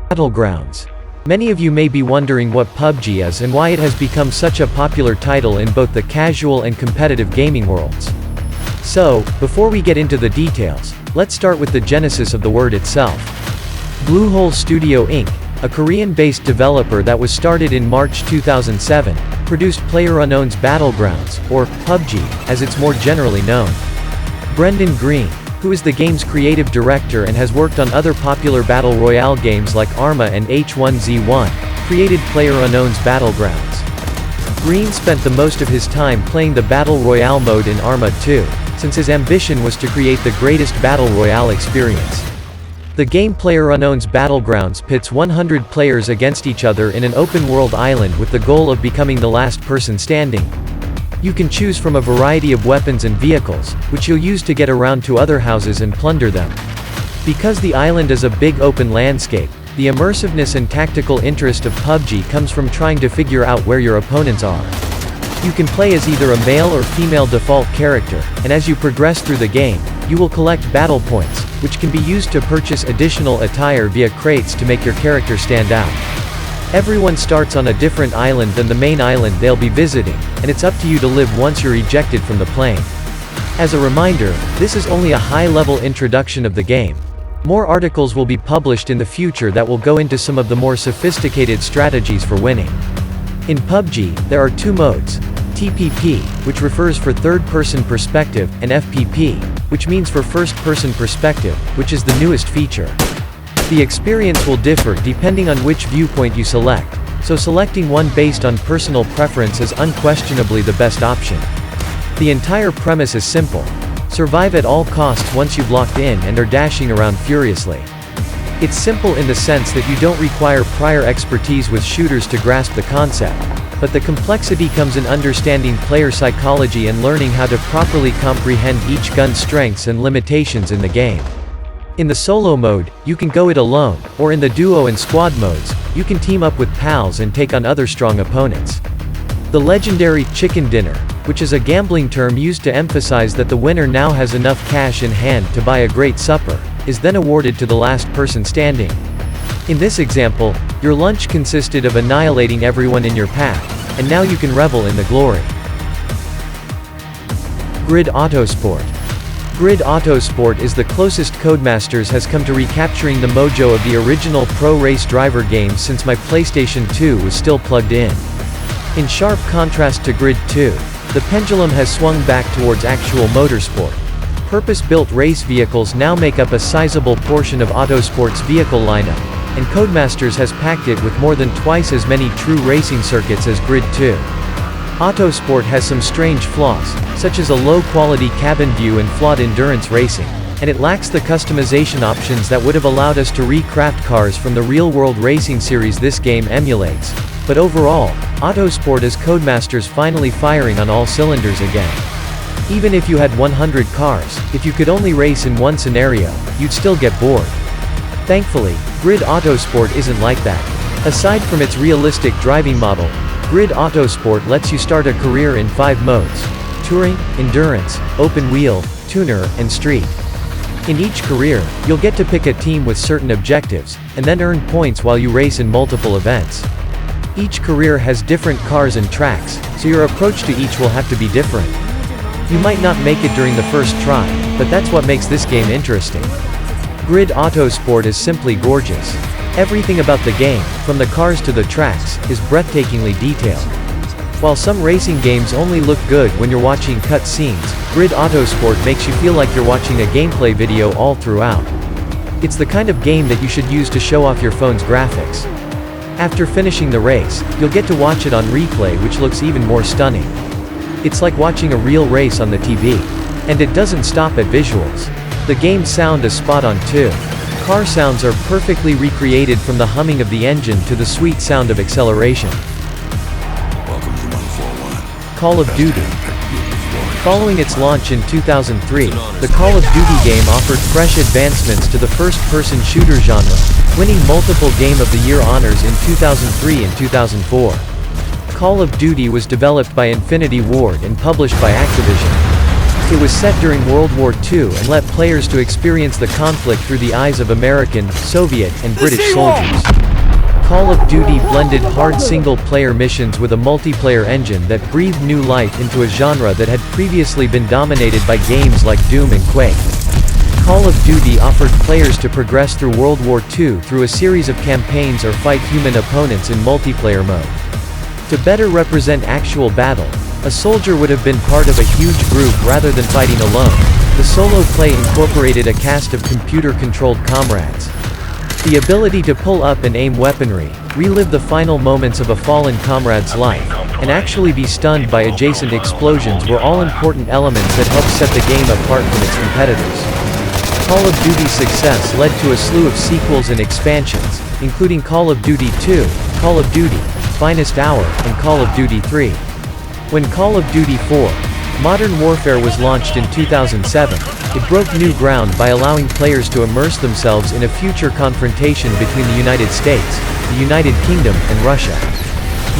Battlegrounds. Many of you may be wondering what PUBG is and why it has become such a popular title in both the casual and competitive gaming worlds. So, before we get into the details, let's start with the genesis of the word itself. Bluehole Studio Inc., a Korean-based developer that was started in March 2007, produced PlayerUnknown's Battlegrounds, or PUBG, as it's more generally known. Brendan Green, who is the game's creative director and has worked on other popular battle royale games like Arma and H1Z1, created PlayerUnknown's Battlegrounds. Green spent the most of his time playing the battle royale mode in Arma 2, since his ambition was to create the greatest battle royale experience. The game PlayerUnknown's Battlegrounds pits 100 players against each other in an open-world island with the goal of becoming the last person standing. You can choose from a variety of weapons and vehicles, which you'll use to get around to other houses and plunder them. Because the island is a big open landscape, the immersiveness and tactical interest of PUBG comes from trying to figure out where your opponents are. You can play as either a male or female default character, and as you progress through the game, you will collect battle points, which can be used to purchase additional attire via crates to make your character stand out. Everyone starts on a different island than the main island they'll be visiting, and it's up to you to live once you're ejected from the plane. As a reminder, this is only a high-level introduction of the game. More articles will be published in the future that will go into some of the more sophisticated strategies for winning. In PUBG, there are two modes: TPP, which refers for third-person perspective, and FPP, which means for first-person perspective, which is the newest feature. The experience will differ depending on which viewpoint you select, so selecting one based on personal preference is unquestionably the best option. The entire premise is simple. Survive at all costs once you've locked in and are dashing around furiously. It's simple in the sense that you don't require prior expertise with shooters to grasp the concept, but the complexity comes in understanding player psychology and learning how to properly comprehend each gun's strengths and limitations in the game. In the solo mode, you can go it alone, or in the duo and squad modes, you can team up with pals and take on other strong opponents. The legendary chicken dinner, which is a gambling term used to emphasize that the winner now has enough cash in hand to buy a great supper, is then awarded to the last person standing. In this example, your lunch consisted of annihilating everyone in your path, and now you can revel in the glory. Grid Autosport. Grid Autosport is the closest Codemasters has come to recapturing the mojo of the original Pro Race Driver games since my PlayStation 2 was still plugged in. In sharp contrast to Grid 2, the pendulum has swung back towards actual motorsport. Purpose-built race vehicles now make up a sizable portion of Autosport's vehicle lineup, and Codemasters has packed it with more than twice as many true racing circuits as Grid 2. Autosport has some strange flaws, such as a low-quality cabin view and flawed endurance racing, and it lacks the customization options that would have allowed us to recraft cars from the real-world racing series this game emulates. But overall, Autosport is Codemasters finally firing on all cylinders again. Even if you had 100 cars, if you could only race in one scenario, you'd still get bored. Thankfully, Grid Autosport isn't like that. Aside from its realistic driving model, Grid Autosport lets you start a career in 5 modes: Touring, Endurance, Open Wheel, Tuner, and Street. In each career, you'll get to pick a team with certain objectives, and then earn points while you race in multiple events. Each career has different cars and tracks, so your approach to each will have to be different. You might not make it during the first try, but that's what makes this game interesting. Grid Autosport is simply gorgeous. Everything about the game, from the cars to the tracks, is breathtakingly detailed. While some racing games only look good when you're watching cut scenes, Grid Autosport makes you feel like you're watching a gameplay video all throughout. It's the kind of game that you should use to show off your phone's graphics. After finishing the race, you'll get to watch it on replay, which looks even more stunning. It's like watching a real race on the TV. And it doesn't stop at visuals. The game's sound is spot on too. Car sounds are perfectly recreated, from the humming of the engine to the sweet sound of acceleration. Welcome to 141. Call of Duty. Following its launch in 2003, the Call of Duty game offered fresh advancements to the first-person shooter genre, winning multiple Game of the Year honors in 2003 and 2004. Call of Duty was developed by Infinity Ward and published by Activision. It was set during World War II and let players to experience the conflict through the eyes of American, Soviet, and British soldiers. Call of Duty blended hard single-player missions with a multiplayer engine that breathed new life into a genre that had previously been dominated by games like Doom and Quake. Call of Duty offered players to progress through World War II through a series of campaigns or fight human opponents in multiplayer mode. To better represent actual battle, a soldier would have been part of a huge group rather than fighting alone. The solo play incorporated a cast of computer-controlled comrades. The ability to pull up and aim weaponry, relive the final moments of a fallen comrade's life, and actually be stunned by adjacent explosions were all important elements that helped set the game apart from its competitors. Call of Duty's success led to a slew of sequels and expansions, including Call of Duty 2, Call of Duty, Finest Hour, and Call of Duty 3. When Call of Duty 4, Modern Warfare was launched in 2007, it broke new ground by allowing players to immerse themselves in a future confrontation between the United States, the United Kingdom, and Russia.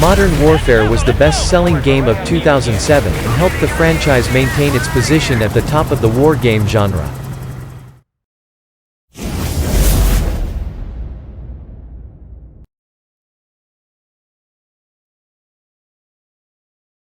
Modern Warfare was the best-selling game of 2007 and helped the franchise maintain its position at the top of the war game genre.